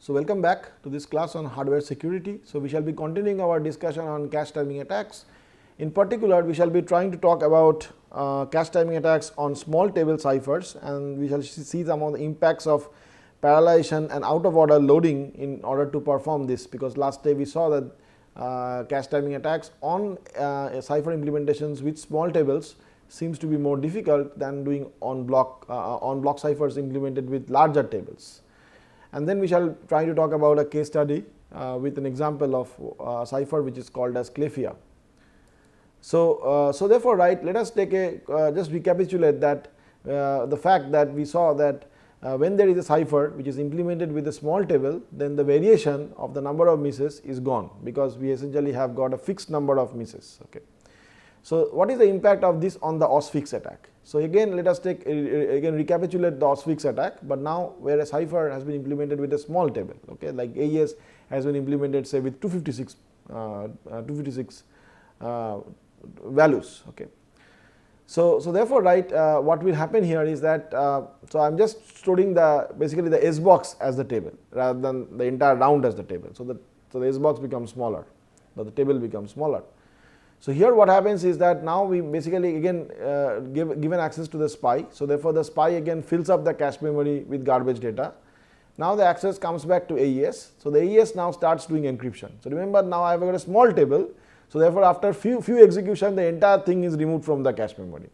So, welcome back to this class on hardware security. So, we shall be continuing our discussion on cache timing attacks. In particular, we shall be trying to talk about cache timing attacks on small table ciphers, and we shall see some of the impacts of parallelization and out of order loading in order to perform this, because last day we saw that cache timing attacks on cipher implementations with small tables seems to be more difficult than doing on block ciphers implemented with larger tables. And then we shall try to talk about a case study with an example of cipher which is called as Clefia. So therefore, right, let us take a just recapitulate that the fact that we saw that when there is a cipher which is implemented with a small table, then the variation of the number of misses is gone, because we essentially have got a fixed number of misses. Okay. So what is the impact of this on the Osvik attack? So again, let us take again recapitulate the Osvik attack, but now where a cipher has been implemented with a small table, okay, like AES has been implemented say with 256 values. Okay. So therefore, right, what will happen here is that so I am just storing basically the S box as the table rather than the entire round as the table. So the S box becomes smaller, the table becomes smaller. So here what happens is that now we basically again given access to the SPI. So therefore, the SPI again fills up the cache memory with garbage data. Now the access comes back to AES. So the AES now starts doing encryption. So remember, now I have got a small table. So therefore, after few execution, the entire thing is removed from the cache memory.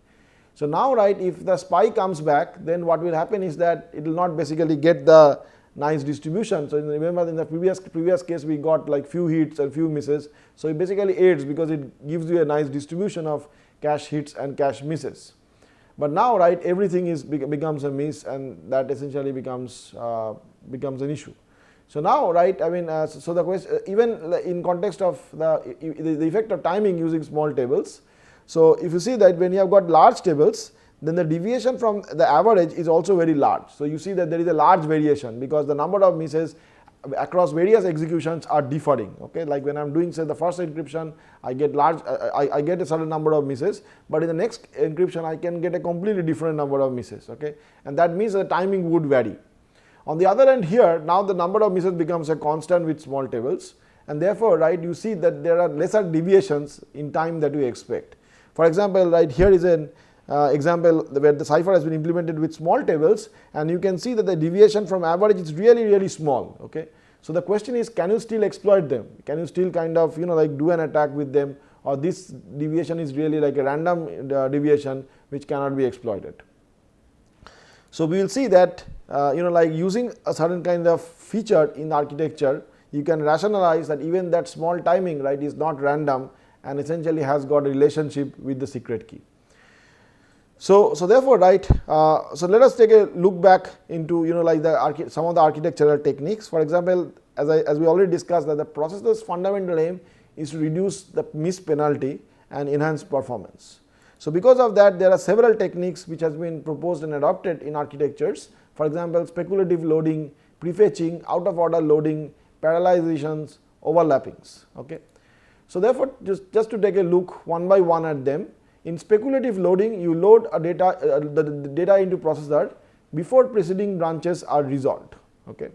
So now, right, if the SPI comes back, then what will happen is that it will not basically get the nice distribution. So remember, in the previous case we got like few hits and few misses. So it basically aids because it gives you a nice distribution of cache hits and cache misses. But now, right, everything becomes a miss, and that essentially becomes an issue. So now, right, I mean, so the question, even in context of the effect of timing using small tables. So if you see that when you have got large tables, then the deviation from the average is also very large. So you see that there is a large variation because the number of misses across various executions are differing. Okay, like when I'm doing say the first encryption, I get I get a certain number of misses, but in the next encryption I can get a completely different number of misses. Okay, and that means the timing would vary. On the other end here, now the number of misses becomes a constant with small tables, and therefore, right, you see that there are lesser deviations in time that we expect. For example, right, here is an example where the cipher has been implemented with small tables, and you can see that the deviation from average is really small. Okay, so the question is, can you still exploit them? Can you still kind of like do an attack with them, or this deviation is really like a random deviation which cannot be exploited? So we will see that like using a certain kind of feature in architecture, you can rationalize that even that small timing, right, is not random and essentially has got a relationship with the secret key. So therefore, right, so let us take a look back into like some of the architectural techniques. For example, as we already discussed, that the processor's fundamental aim is to reduce the miss penalty and enhance performance. So because of that, there are several techniques which has been proposed and adopted in architectures. For example, speculative loading, prefetching, out of order loading, parallelizations, overlappings. Okay. So therefore, just to take a look one by one at them. In speculative loading, you load the data into processor before preceding branches are resolved. Okay.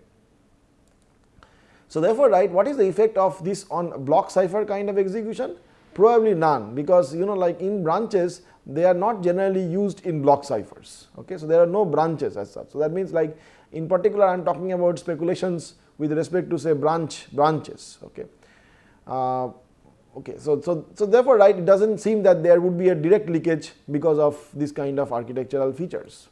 So therefore, right, what is the effect of this on block cipher kind of execution? Probably none, because like in branches they are not generally used in block ciphers. Okay, so there are no branches as such. So that means, like in particular, I am talking about speculations with respect to say branches. Okay. Okay, so therefore, right, it doesn't seem that there would be a direct leakage because of this kind of architectural features.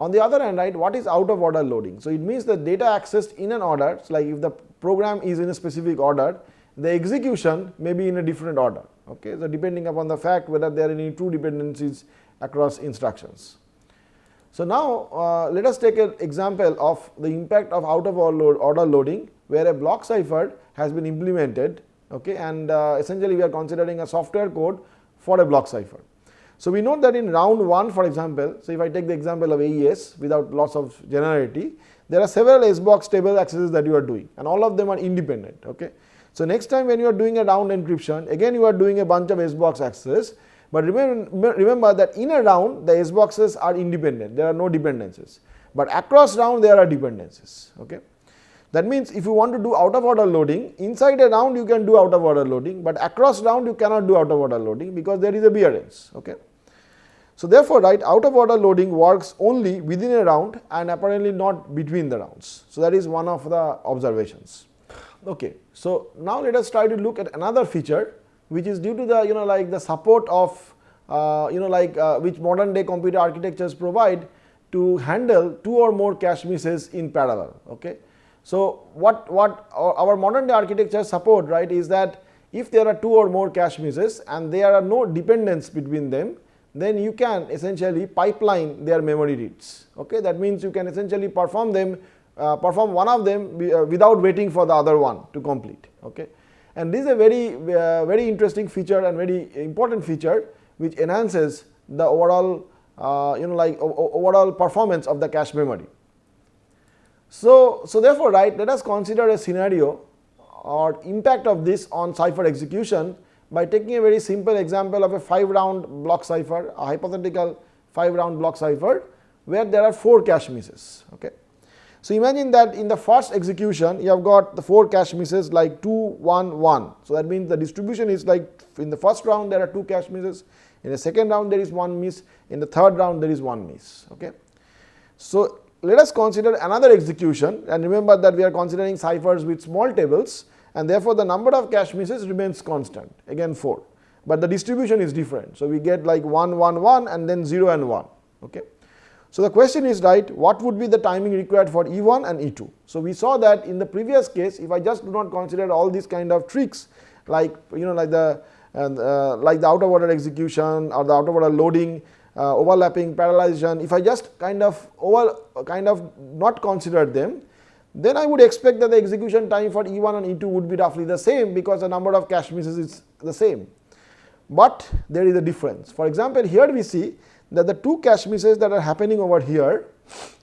On the other hand, right, what is out of order loading? So it means the data accessed in an order, so like if the program is in a specific order, the execution may be in a different order. Okay, so depending upon the fact whether there are any true dependencies across instructions. So now let us take an example of the impact of out of order loading, where a block cipher has been implemented. Okay, and essentially we are considering a software code for a block cipher. So we know that in round 1, for example, so if I take the example of AES without loss of generality, there are several S box table accesses that you are doing, and all of them are independent. Okay. So next time when you are doing a round encryption, again you are doing a bunch of S box accesses, but remember that in a round the S boxes are independent, there are no dependencies, but across round there are dependencies. Okay. That means if you want to do out of order loading, inside a round you can do out of order loading, but across round you cannot do out of order loading because there is a variance. Okay. So therefore, right, out of order loading works only within a round and apparently not between the rounds. So that is one of the observations. Okay. So now let us try to look at another feature which is due to the like the support of which modern day computer architectures provide to handle two or more cache misses in parallel. Okay. So what our modern day architecture support, right, is that if there are two or more cache misses and there are no dependence between them, then you can essentially pipeline their memory reads. Okay. That means you can essentially perform one of them without waiting for the other one to complete. Okay. And this is a very interesting feature and very important feature which enhances the overall overall performance of the cache memory. So therefore, right, let us consider a scenario or impact of this on cipher execution by taking a very simple example of a 5-round block cipher, a hypothetical 5-round block cipher where there are 4 cache misses. Okay. So imagine that in the first execution you have got the 4 cache misses like 2, 1, 1. So that means the distribution is like in the first round there are 2 cache misses, in the second round there is 1 miss, in the third round there is 1 miss. Okay. So let us consider another execution, and remember that we are considering ciphers with small tables, and therefore the number of cache misses remains constant, again 4, but the distribution is different. So we get like 1, 1, 1 and then 0 and 1. Okay. So the question is, right, what would be the timing required for E1 and E2? So we saw that in the previous case, if I just do not consider all these kind of tricks like like the out of order execution or the out of order loading, overlapping, parallelization, if I just kind of not consider them, then I would expect that the execution time for E1 and E2 would be roughly the same because the number of cache misses is the same. But there is a difference. For example, here we see that the 2 cache misses that are happening over here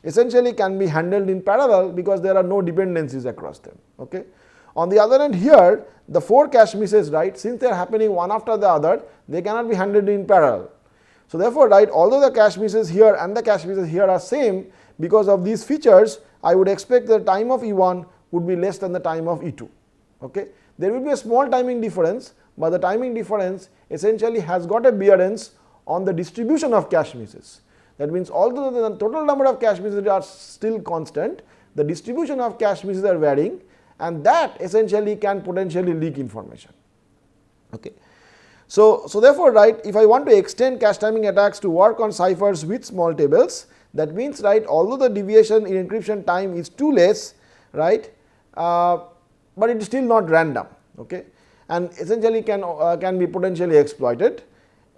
essentially can be handled in parallel because there are no dependencies across them. Okay. On the other hand, here the 4 cache misses, right, since they are happening one after the other, they cannot be handled in parallel. So therefore, right, although the cache misses here and the cache misses here are same, because of these features, I would expect the time of E1 would be less than the time of E2. Okay. There will be a small timing difference, but the timing difference essentially has got a bearance on the distribution of cache misses. That means although the total number of cache misses are still constant, the distribution of cache misses are varying, and that essentially can potentially leak information. Okay. So therefore, right, if I want to extend cache timing attacks to work on ciphers with small tables, that means, right, although the deviation in encryption time is too less, right, but it is still not random. Okay. And essentially can be potentially exploited.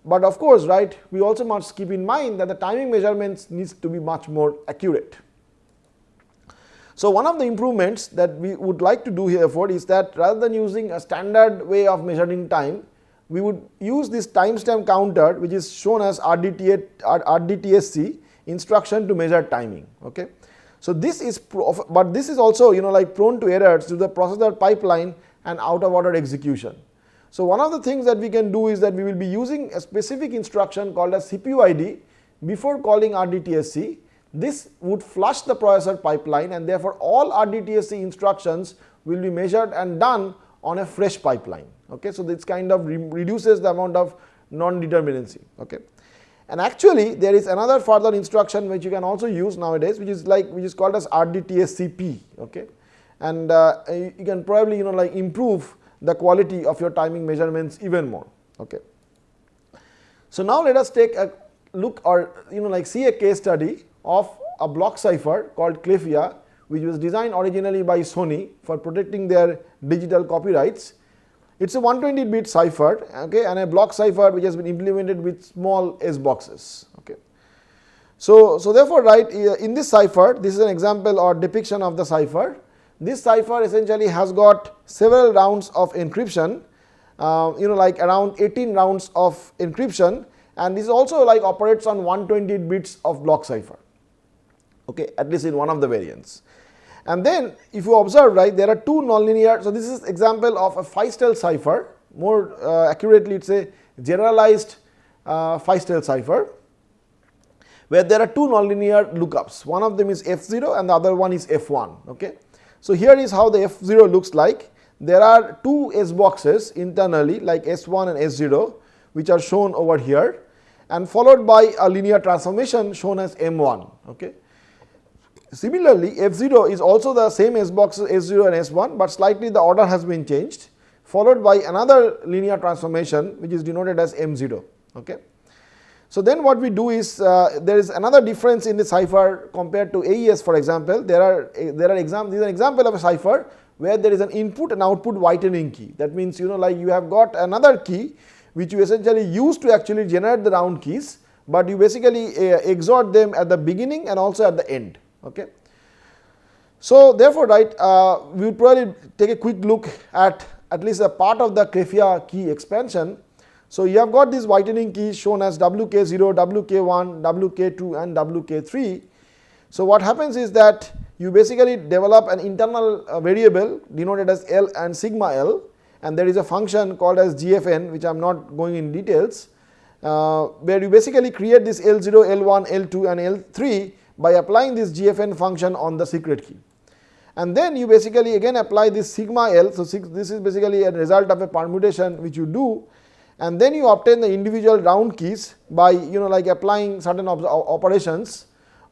But of course, right, we also must keep in mind that the timing measurements needs to be much more accurate. So one of the improvements that we would like to do here is that rather than using a standard way of measuring time, we would use this timestamp counter which is shown as RDTSC instruction to measure timing. Okay. So this is but this is also like prone to errors to the processor pipeline and out of order execution. So one of the things that we can do is that we will be using a specific instruction called as CPU ID before calling RDTSC. This would flush the processor pipeline, and therefore all RDTSC instructions will be measured and done on a fresh pipeline. Okay. So this kind of reduces the amount of non-determinacy. Okay. And actually there is another further instruction which you can also use nowadays, which is called as RDTSCP. Okay. And you can probably like improve the quality of your timing measurements even more. Okay. So now let us take a look or see a case study of a block cipher called Clefia, which was designed originally by Sony for protecting their digital copyrights. It's a 120-bit cipher, okay, and a block cipher which has been implemented with small S boxes. Okay. So therefore, right, in this cipher, this is an example or depiction of the cipher. This cipher essentially has got several rounds of encryption, like around 18 rounds of encryption, and this also like operates on 120 bits of block cipher. Okay, at least in one of the variants. And then if you observe, right, there are 2 nonlinear. So this is example of a Feistel cipher. More accurately, it's a generalized Feistel cipher, where there are 2 nonlinear lookups. One of them is F0 and the other one is F1. Okay. So here is how the F0 looks like. There are two S boxes internally like S1 and S0 which are shown over here, and followed by a linear transformation shown as M1. Okay. Similarly, F0 is also the same S boxes S0 and S1, but slightly the order has been changed, followed by another linear transformation which is denoted as M0. Okay. So then what we do is there is another difference in the cipher compared to AES. For example, these are an example of a cipher where there is an input and output whitening key. That means, like you have got another key which you essentially use to actually generate the round keys, but you basically exert them at the beginning and also at the end. Okay. So therefore, right, we will probably take a quick look at least a part of the Clefia key expansion. So you have got these whitening keys shown as WK0, WK1, WK2 and WK3. So what happens is that you basically develop an internal variable denoted as L and sigma L, and there is a function called as GFN, which I am not going in details, where you basically create this L0, L1, L2 and L3 by applying this GFN function on the secret key. And then you basically again apply this sigma L. So this is basically a result of a permutation which you do, and then you obtain the individual round keys by like applying certain operations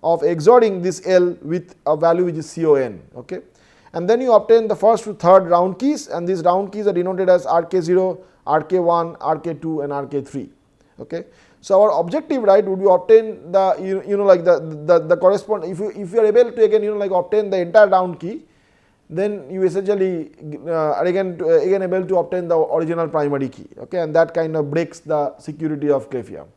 of exorting this L with a value which is CON. Okay. And then you obtain the first to third round keys, and these round keys are denoted as RK0, RK1, RK2 and RK3. Okay. So our objective, right, would be obtain the like the correspond, if you are able to again like obtain the entire round key, then you essentially are again able to obtain the original primary key. Okay, and that kind of breaks the security of Clefia.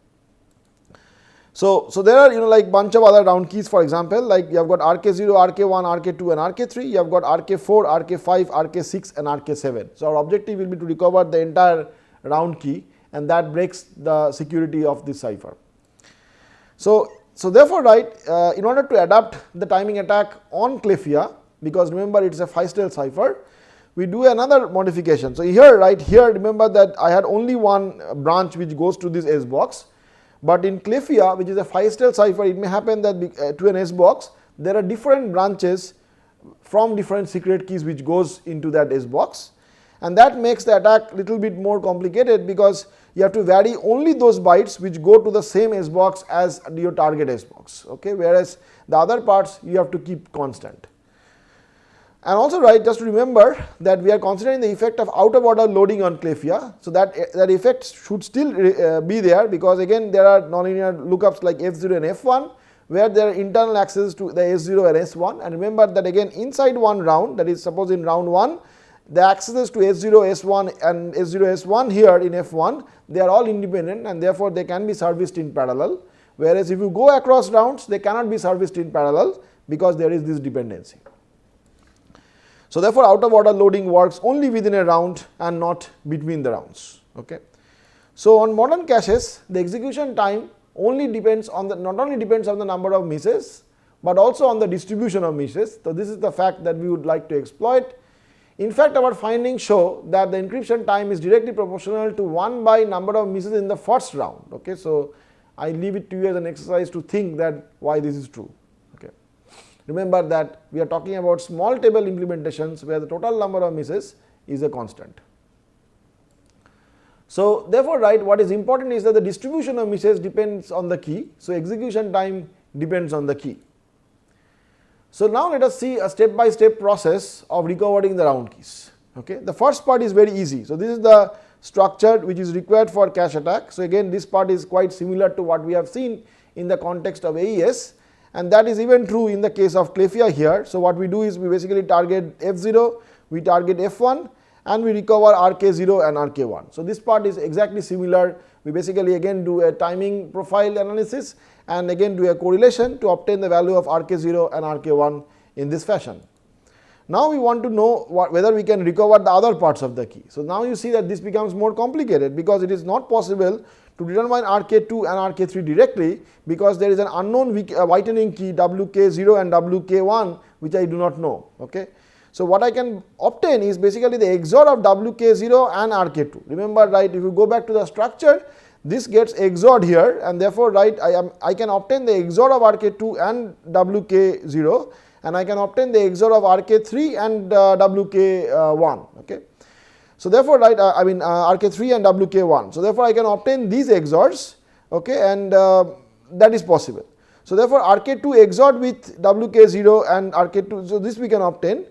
So there are like bunch of other round keys. For example, like you have got RK0, RK1, RK2 and RK3. You have got RK4, RK5, RK6 and RK7. So our objective will be to recover the entire round key, and that breaks the security of this cipher. So therefore, right, in order to adapt the timing attack on Clefia, because remember it is a Feistel cipher, we do another modification. So here, right here, remember that I had only one branch which goes to this S box, but in Clefia, which is a Feistel cipher, it may happen that to an S box there are different branches from different secret keys which goes into that S box, and that makes the attack little bit more complicated because you have to vary only those bytes which go to the same S box as your target S box. Okay, whereas the other parts you have to keep constant. And also, right, just remember that we are considering the effect of out of order loading on Clefia. So that effect should still be there, because again there are nonlinear lookups like F0 and F1 where there are internal access to the S0 and S1. And remember that again inside one round, that is suppose in round 1, the accesses to S0, S1 and S0, S1 here in F1, they are all independent and therefore they can be serviced in parallel. Whereas if you go across rounds, they cannot be serviced in parallel because there is this dependency. So therefore out of order loading works only within a round and not between the rounds. Okay. So on modern caches, the execution time only depends on not only depends on the number of misses, but also on the distribution of misses. So this is the fact that we would like to exploit. In fact, our findings show that the encryption time is directly proportional to 1 by number of misses in the first round. Okay. So I leave it to you as an exercise to think that why this is true. Remember that we are talking about small table implementations where the total number of misses is a constant. So therefore, right, what is important is that the distribution of misses depends on the key. So execution time depends on the key. So now let us see a step by step process of recovering the round keys. Okay. The first part is very easy. So this is the structure which is required for cache attack. So again this part is quite similar to what we have seen in the context of AES. And that is even true in the case of Clefia here. So what we do is we basically target F0, we target F1 and we recover RK0 and RK1. So this part is exactly similar. We basically again do a timing profile analysis and again do a correlation to obtain the value of RK0 and RK1 in this fashion. Now we want to know whether we can recover the other parts of the key. So now you see that this becomes more complicated because it is not possible to determine RK2 and RK3 directly because there is an unknown whitening key WK0 and WK1 which I do not know. Okay. So what I can obtain is basically the XOR of WK0 and RK2. Remember, right, if you go back to the structure, this gets XORed here and therefore, right, I can obtain the XOR of RK2 and WK0, and I can obtain the XOR of RK3 and WK1. Okay. So therefore, right, RK3 and WK1. So therefore, I can obtain these XORs, okay, and that is possible. So therefore, RK2 XORed with WK0 and RK2. So this we can obtain,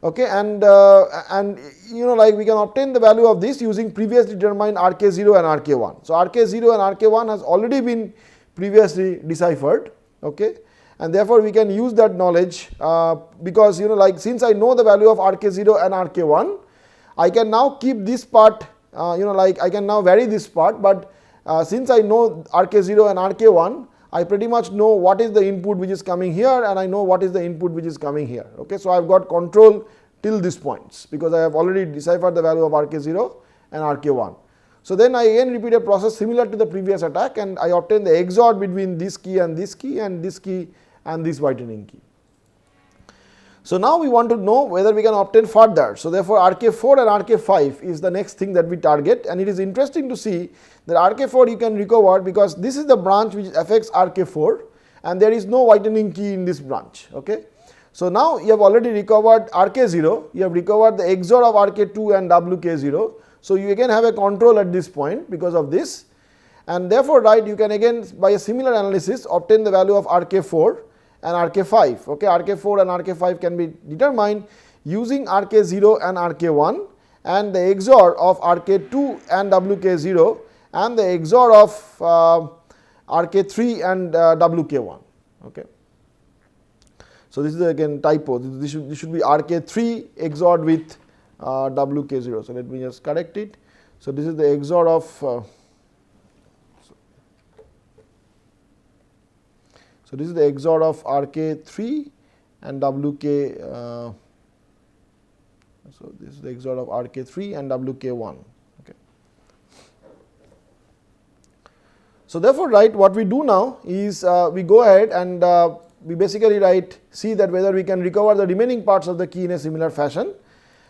okay, and like we can obtain the value of this using previously determined RK0 and RK1. So RK0 and RK1 has already been previously deciphered, okay, and therefore we can use that knowledge because like since I know the value of RK0 and RK1, I can now keep this part, like I can now vary this part, but since I know RK0 and RK1, I pretty much know what is the input which is coming here, and I know what is the input which is coming here. Okay, so I have got control till these points because I have already deciphered the value of RK0 and RK1. So then I again repeat a process similar to the previous attack, and I obtain the XOR between this key and this key and this key and this whitening key. So now we want to know whether we can obtain further. So therefore, RK4 and RK5 is the next thing that we target, and it is interesting to see that RK4 you can recover because this is the branch which affects RK4 and there is no whitening key in this branch. Okay. So now you have already recovered RK0, you have recovered the XOR of RK2 and WK0. So you again have a control at this point because of this, and therefore, right, you can again by a similar analysis obtain the value of RK4 and RK5. Okay, RK4 and RK5 can be determined using RK0 and RK1 and the XOR of RK2 and WK0 and the XOR of RK3 and WK1. Okay. So this is again typo. This should be RK3 XORed with WK0. So let me just correct it. So this is the XOR of so this is the XOR of RK3 and WK. So this is the XOR of RK3 and WK1. Okay. So therefore, right, what we do now is we go ahead and we basically see that whether we can recover the remaining parts of the key in a similar fashion.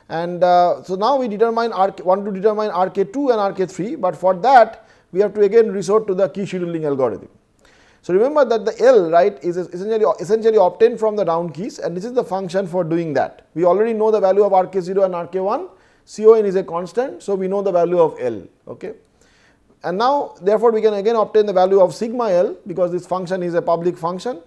And so now we want to determine RK2 and RK3, but for that we have to again resort to the key scheduling algorithm. So remember that the L, right, is essentially obtained from the round keys, and this is the function for doing that. We already know the value of RK0 and RK1. CON is a constant, so we know the value of L. Okay. And now therefore we can again obtain the value of sigma L because this function is a public function.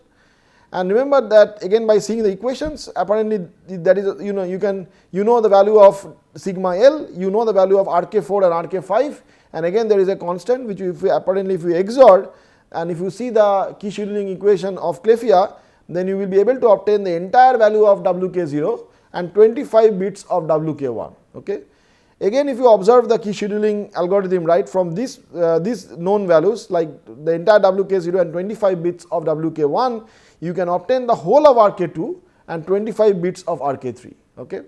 And remember that again by seeing the equations, apparently that is you know the value of sigma L, you know the value of RK4 and RK5, and again there is a constant which if we XOR, and if you see the key scheduling equation of Clefia, then you will be able to obtain the entire value of WK0 and 25 bits of WK1. Okay. Again, if you observe the key scheduling algorithm, right, from these known values like the entire WK0 and 25 bits of WK1, you can obtain the whole of RK2 and 25 bits of RK3. Okay.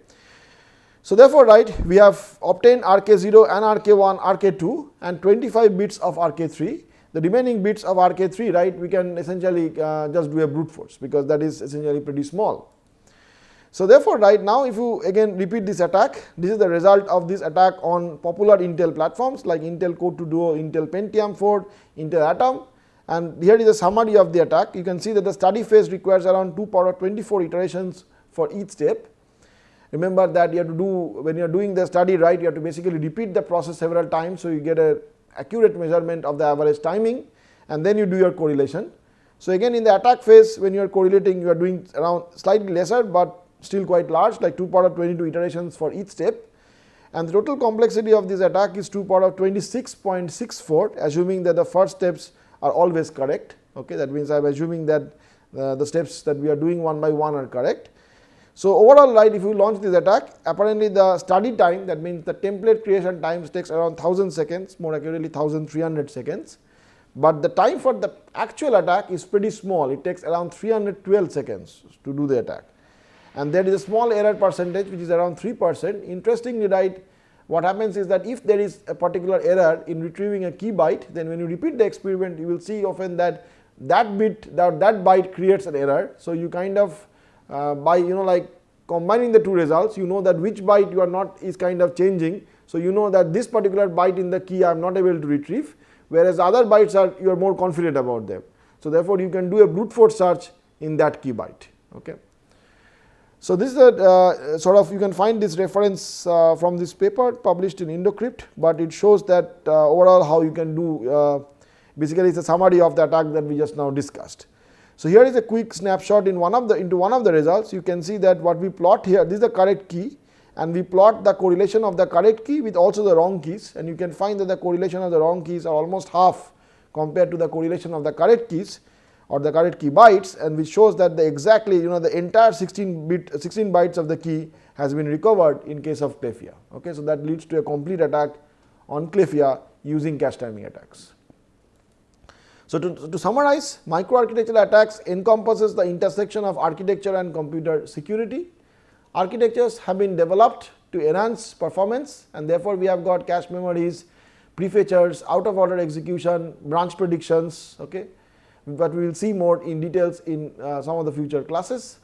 So therefore, right, we have obtained RK0 and RK1, RK2 and 25 bits of RK3. The remaining bits of RK3, right, we can essentially just do a brute force because that is essentially pretty small. So therefore, right now if you again repeat this attack, this is the result of this attack on popular Intel platforms like Intel Core 2 Duo, Intel Pentium 4, Intel Atom, and here is a summary of the attack. You can see that the study phase requires around 2 power 24 iterations for each step. Remember that you have to do, when you are doing the study, right, you have to basically repeat the process several times so you get a accurate measurement of the average timing, and then you do your correlation. So again in the attack phase, when you are correlating, you are doing around slightly lesser but still quite large, like 2 power 22 iterations for each step, and the total complexity of this attack is 2 power 26.64, assuming that the first steps are always correct. Okay, that means I am assuming that the steps that we are doing one by one are correct. So overall, right, if you launch this attack, apparently the study time, that means the template creation time, takes around 1000 seconds, more accurately 1300 seconds. But the time for the actual attack is pretty small. It takes around 312 seconds to do the attack. And there is a small error percentage which is around 3%. Interestingly, right, what happens is that if there is a particular error in retrieving a key byte, then when you repeat the experiment, you will see often that that byte creates an error. So you kind of by like combining the two results, you know that which byte you are not is kind of changing. So you know that this particular byte in the key I am not able to retrieve, whereas other bytes are you are more confident about them. So therefore you can do a brute force search in that key byte. Okay. So, this is a sort of, you can find this reference from this paper published in Indocrypt, but it shows that overall how you can do, basically it is a summary of the attack that we just now discussed. So, here is a quick snapshot into one of the results. You can see that what we plot here, this is the correct key, and we plot the correlation of the correct key with also the wrong keys, and you can find that the correlation of the wrong keys are almost half compared to the correlation of the correct keys or the correct key bytes, and which shows that the exactly the entire 16 bytes of the key has been recovered in case of Clefia. Okay, so that leads to a complete attack on Clefia using cache timing attacks. So, to summarize, microarchitectural attacks encompasses the intersection of architecture and computer security. Architectures have been developed to enhance performance, and therefore, we have got cache memories, prefetchers, out of order execution, branch predictions, okay, but we will see more in details in some of the future classes,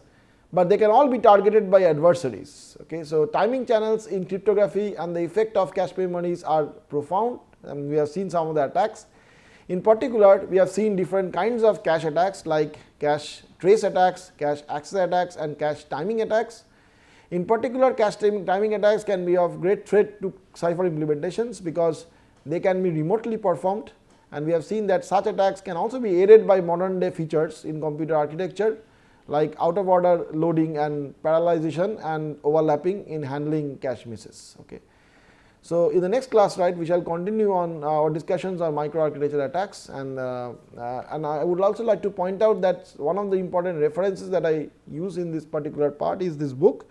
but they can all be targeted by adversaries. Okay. So, timing channels in cryptography and the effect of cache memories are profound, and we have seen some of the attacks. In particular, we have seen different kinds of cache attacks like cache trace attacks, cache access attacks, and cache timing attacks. In particular, cache timing attacks can be of great threat to Cipher implementations because they can be remotely performed, and we have seen that such attacks can also be aided by modern day features in computer architecture like out of order loading and parallelization and overlapping in handling cache misses. Okay. So, in the next class, right, we shall continue on our discussions on microarchitectural attacks, and I would also like to point out that one of the important references that I use in this particular part is this book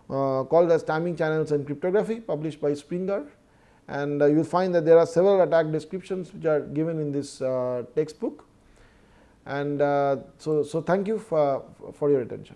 called as Timing Channels and Cryptography, published by Springer, and you will find that there are several attack descriptions which are given in this textbook, and so thank you for your attention.